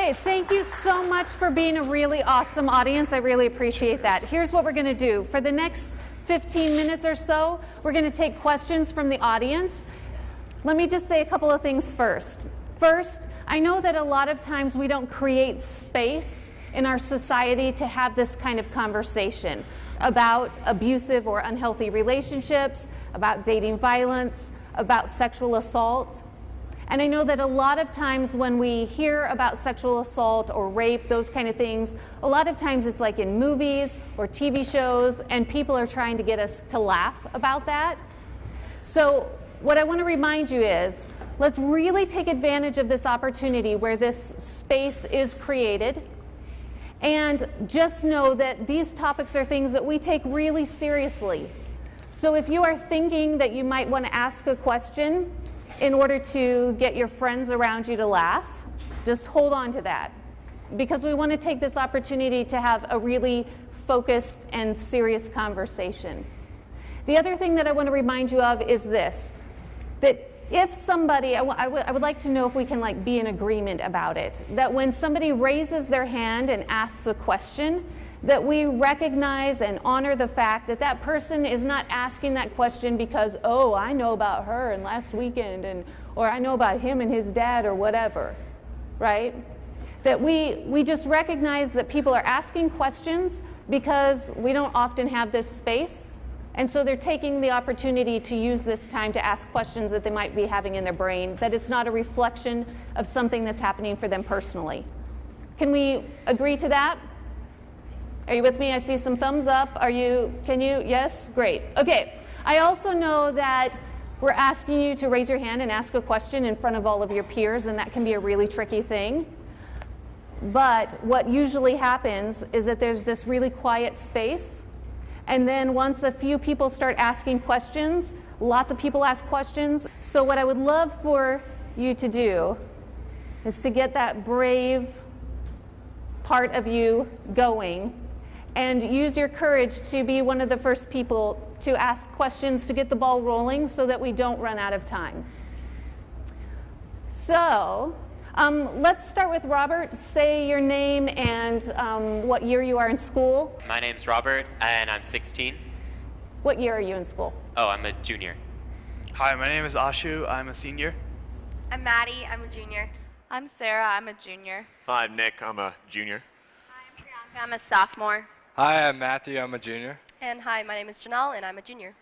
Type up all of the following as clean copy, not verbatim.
Okay, thank you so much for being a really awesome audience. I really appreciate that. Here's what we're going to do. For the next 15 minutes or so, we're going to take questions from the audience. Let me just say a couple of things first. First, I know that a lot of times we don't create space in our society to have this kind of conversation about abusive or unhealthy relationships, about dating violence, about sexual assault. And I know that a lot of times when we hear about sexual assault or rape, those kind of things, a lot of times it's like in movies or TV shows, and people are trying to get us to laugh about that. So what I want to remind you is, let's really take advantage of this opportunity where this space is created. And just know that these topics are things that we take really seriously. So if you are thinking that you might want to ask a question in order to get your friends around you to laugh, just hold on to that, because we want to take this opportunity to have a really focused and serious conversation. The other thing that I want to remind you of is this, that if somebody, I would like to know if we can be in agreement about it, that when somebody raises their hand and asks a question, that we recognize and honor the fact that that person is not asking that question because, oh, I know about her and last weekend, or I know about him and his dad or whatever, right? That we just recognize that people are asking questions because we don't often have this space, and so they're taking the opportunity to use this time to ask questions that they might be having in their brain, that it's not a reflection of something that's happening for them personally. Can we agree to that? Are you with me? I see some thumbs up. Can you? Yes? Great. Okay. I also know that we're asking you to raise your hand and ask a question in front of all of your peers, and that can be a really tricky thing. But what usually happens is that there's this really quiet space, and then once a few people start asking questions, lots of people ask questions. So what I would love for you to do is to get that brave part of you going, and use your courage to be one of the first people to ask questions to get the ball rolling so that we don't run out of time. So let's start with Robert. Say your name and what year you are in school. My name's Robert, and I'm 16. What year are you in school? Oh, I'm a junior. Hi, my name is Ashu. I'm a senior. I'm Maddie. I'm a junior. I'm Sarah. I'm a junior. Hi, I'm Nick. I'm a junior. Hi, I'm Priyanka. I'm a sophomore. Hi, I'm Matthew. I'm a junior. And hi, my name is Janelle, and I'm a junior.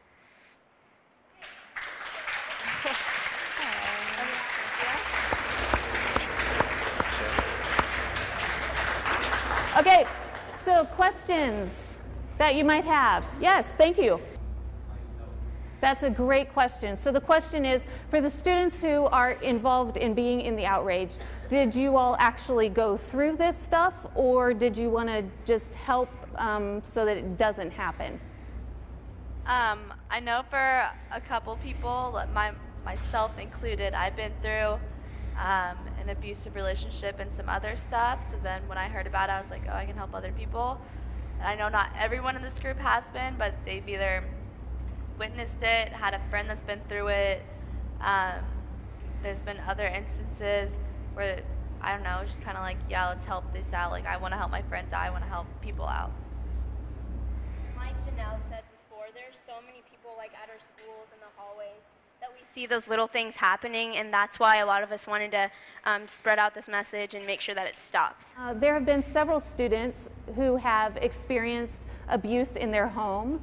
Okay, so questions that you might have. Yes, thank you. That's a great question. So the question is, for the students who are involved in being in the outrage, did you all actually go through this stuff, or did you want to just help so that it doesn't happen? I know for a couple people, myself included, I've been through an abusive relationship and some other stuff. So then when I heard about it, I was like, oh, I can help other people. And I know not everyone in this group has been, but they've either witnessed it, had a friend that's been through it. There's been other instances where, I don't know, just kind of like, yeah, let's help this out. Like, I want to help my friends out. I want to help people out. Like Janelle said before, there's so many people at our schools and the hallways that we see those little things happening, and that's why a lot of us wanted to spread out this message and make sure that it stops. There have been several students who have experienced abuse in their home,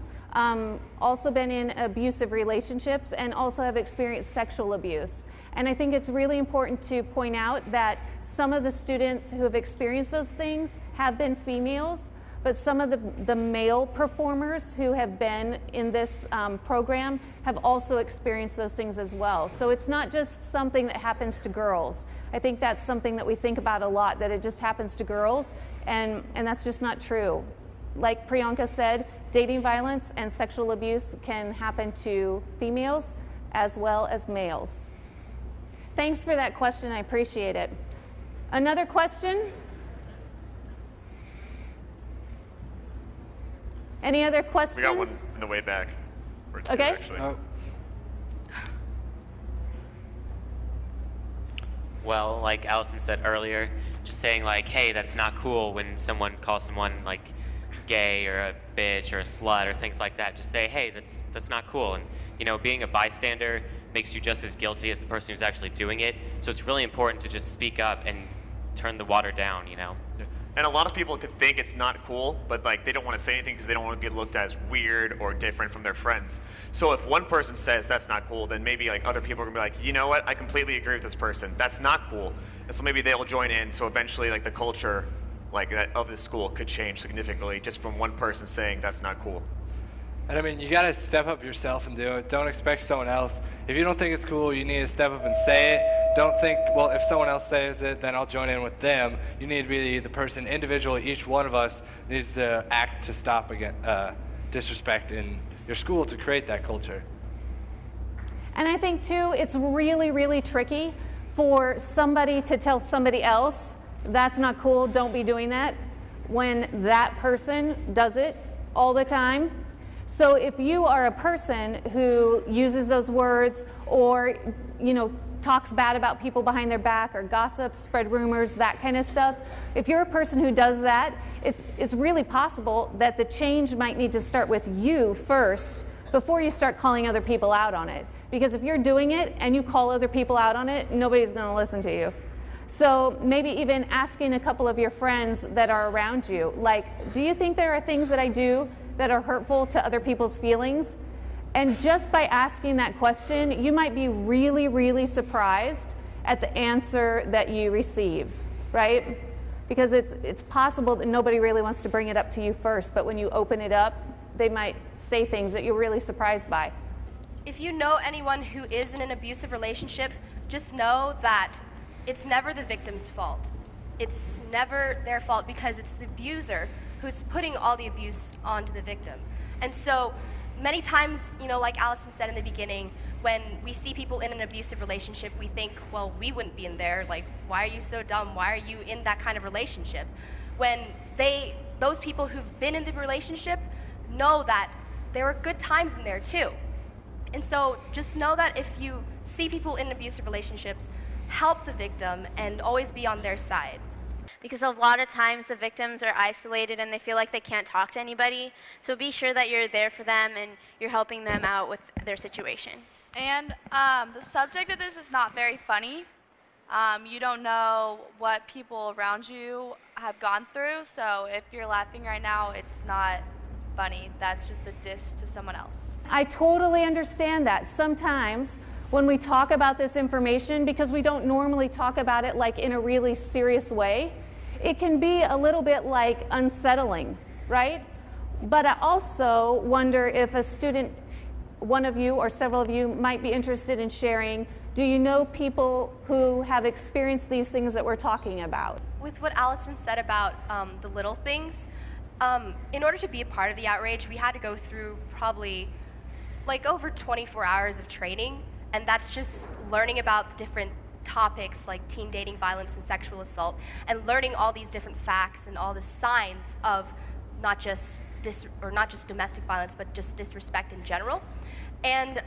also been in abusive relationships, and also have experienced sexual abuse. And I think it's really important to point out that some of the students who have experienced those things have been females, but some of the male performers who have been in this program have also experienced those things as well. So it's not just something that happens to girls. I think that's something that we think about a lot, that it just happens to girls, and that's just not true. Like Priyanka said, dating violence and sexual abuse can happen to females as well as males. Thanks for that question. I appreciate it. Another question? Any other questions? We got one in the way back. Or two, okay. Actually. well, like Allison said earlier, just saying like, hey, that's not cool when someone calls someone like gay or a bitch or a slut or things like that. Just say, hey, that's not cool. And you know, being a bystander makes you just as guilty as the person who's actually doing it. So it's really important to just speak up and turn the water down, you know. And a lot of people could think it's not cool, but like they don't want to say anything because they don't want to be looked at as weird or different from their friends. So if one person says that's not cool, then maybe like other people are gonna be like, you know what, I completely agree with this person. That's not cool. And so maybe they'll join in. So eventually, like the culture, like that of the school could change significantly just from one person saying that's not cool. And I mean, you got to step up yourself and do it. Don't expect someone else. If you don't think it's cool, you need to step up and say it. Don't think, well, if someone else says it, then I'll join in with them. You need to be the person individually. Each one of us needs to act to stop disrespect in your school to create that culture. And I think, too, it's really, really tricky for somebody to tell somebody else, that's not cool, don't be doing that, when that person does it all the time. So if you are a person who uses those words or, you know, talks bad about people behind their back or gossips, spread rumors, that kind of stuff, if you're a person who does that, it's really possible that the change might need to start with you first before you start calling other people out on it. Because if you're doing it and you call other people out on it, nobody's going to listen to you. So maybe even asking a couple of your friends that are around you, like, do you think there are things that I do that are hurtful to other people's feelings? And just by asking that question, you might be really, really surprised at the answer that you receive, right? Because it's possible that nobody really wants to bring it up to you first, but when you open it up, they might say things that you're really surprised by. If you know anyone who is in an abusive relationship, just know that it's never the victim's fault. It's never their fault because it's the abuser who's putting all the abuse onto the victim. And so many times, you know, like Allison said in the beginning, when we see people in an abusive relationship, we think, well, we wouldn't be in there. Like, why are you so dumb? Why are you in that kind of relationship? When those people who've been in the relationship know that there were good times in there too. And so just know that if you see people in abusive relationships, help the victim and always be on their side. Because a lot of times the victims are isolated and they feel like they can't talk to anybody. So be sure that you're there for them and you're helping them out with their situation. And the subject of this is not very funny. You don't know what people around you have gone through, so if you're laughing right now, it's not funny. That's just a diss to someone else. I totally understand that. Sometimes when we talk about this information, because we don't normally talk about it like in a really serious way, it can be a little bit like unsettling, right? But I also wonder if a student, one of you or several of you, might be interested in sharing, do you know people who have experienced these things that we're talking about? With what Allison said about the little things, in order to be a part of the Outrage, we had to go through probably like over 24 hours of training, and that's just learning about the different topics like teen dating, violence, and sexual assault, and learning all these different facts and all the signs of not just domestic violence, but just disrespect in general. And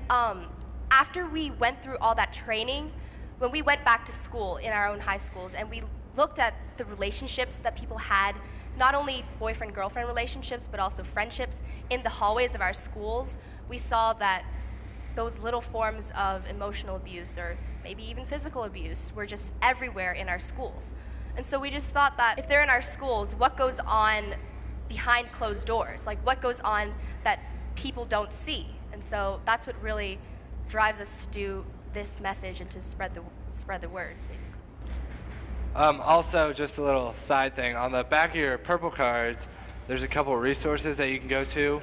after we went through all that training, when we went back to school in our own high schools and we looked at the relationships that people had, not only boyfriend-girlfriend relationships, but also friendships in the hallways of our schools, we saw that those little forms of emotional abuse or maybe even physical abuse were just everywhere in our schools. And so we just thought that if they're in our schools, what goes on behind closed doors? Like, what goes on that people don't see? And so that's what really drives us to do this message and to spread the word, basically. Also, just a little side thing. On the back of your purple cards, there's a couple of resources that you can go to.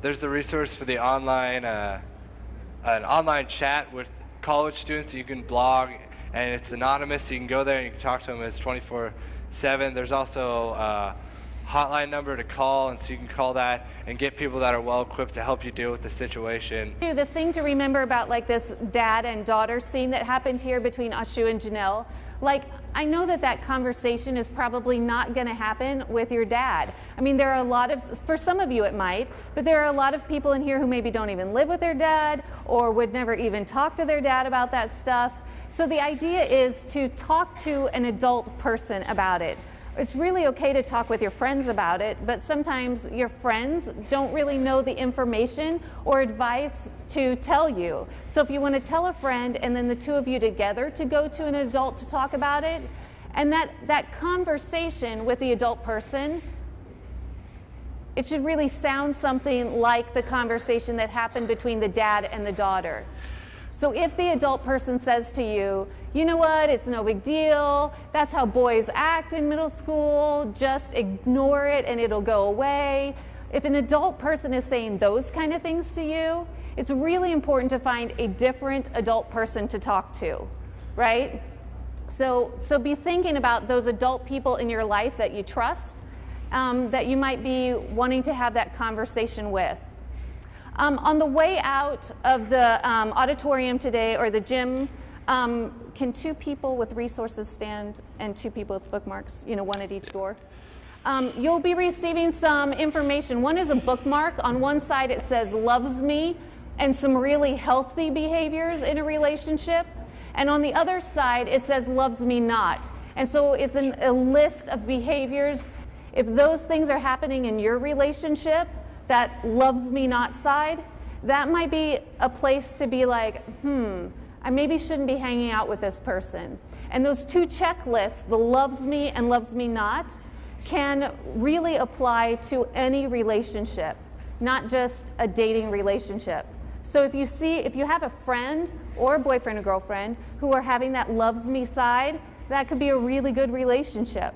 There's the resource for the online, an online chat with college students. You can blog, and it's anonymous. So you can go there and you can talk to them. It's 24/7. There's also a hotline number to call, and so you can call that and get people that are well equipped to help you deal with the situation. The thing to remember about like this dad and daughter scene that happened here between Ashu and Janelle, like, I know that that conversation is probably not going to happen with your dad. I mean, there are a lot of, for some of you it might, but there are a lot of people in here who maybe don't even live with their dad or would never even talk to their dad about that stuff. So the idea is to talk to an adult person about it. It's really okay to talk with your friends about it, but sometimes your friends don't really know the information or advice to tell you. So if you want to tell a friend and then the two of you together to go to an adult to talk about it, and that conversation with the adult person, it should really sound something like the conversation that happened between the dad and the daughter. So if the adult person says to you, you know what, it's no big deal, that's how boys act in middle school, just ignore it and it'll go away. If an adult person is saying those kind of things to you, it's really important to find a different adult person to talk to, right? So be thinking about those adult people in your life that you trust, that you might be wanting to have that conversation with. On the way out of the auditorium today, or the gym, can two people with resources stand and two people with bookmarks, one at each door? You'll be receiving some information. One is a bookmark. On one side it says loves me and some really healthy behaviors in a relationship. And on the other side it says loves me not. And so it's a list of behaviors. If those things are happening in your relationship, that loves me not side, that might be a place to be like, I maybe shouldn't be hanging out with this person. And those two checklists, the loves me and loves me not, can really apply to any relationship, not just a dating relationship. So if you have a friend or a boyfriend or girlfriend who are having that loves me side, that could be a really good relationship.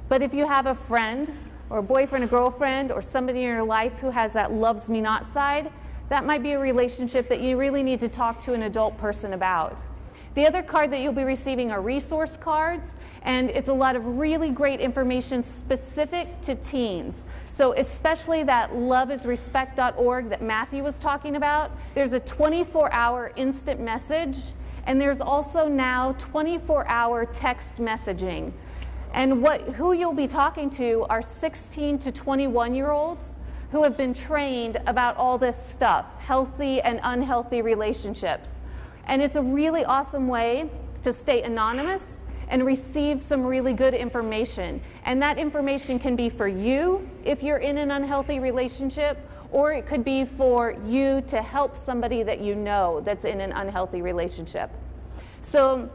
But if you have a friend or a boyfriend or girlfriend or somebody in your life who has that loves me not side, that might be a relationship that you really need to talk to an adult person about. The other card that you'll be receiving are resource cards, and it's a lot of really great information specific to teens. So especially that loveisrespect.org that Matthew was talking about, there's a 24-hour instant message, and there's also now 24-hour text messaging. And who you'll be talking to are 16 to 21-year-olds who have been trained about all this stuff, healthy and unhealthy relationships. And it's a really awesome way to stay anonymous and receive some really good information. And that information can be for you if you're in an unhealthy relationship, or it could be for you to help somebody that you know that's in an unhealthy relationship. So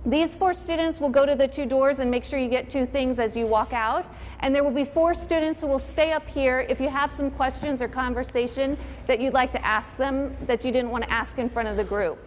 these 4 students will go to the 2 doors and make sure you get 2 things as you walk out. And there will be 4 students who will stay up here if you have some questions or conversation that you'd like to ask them that you didn't want to ask in front of the group.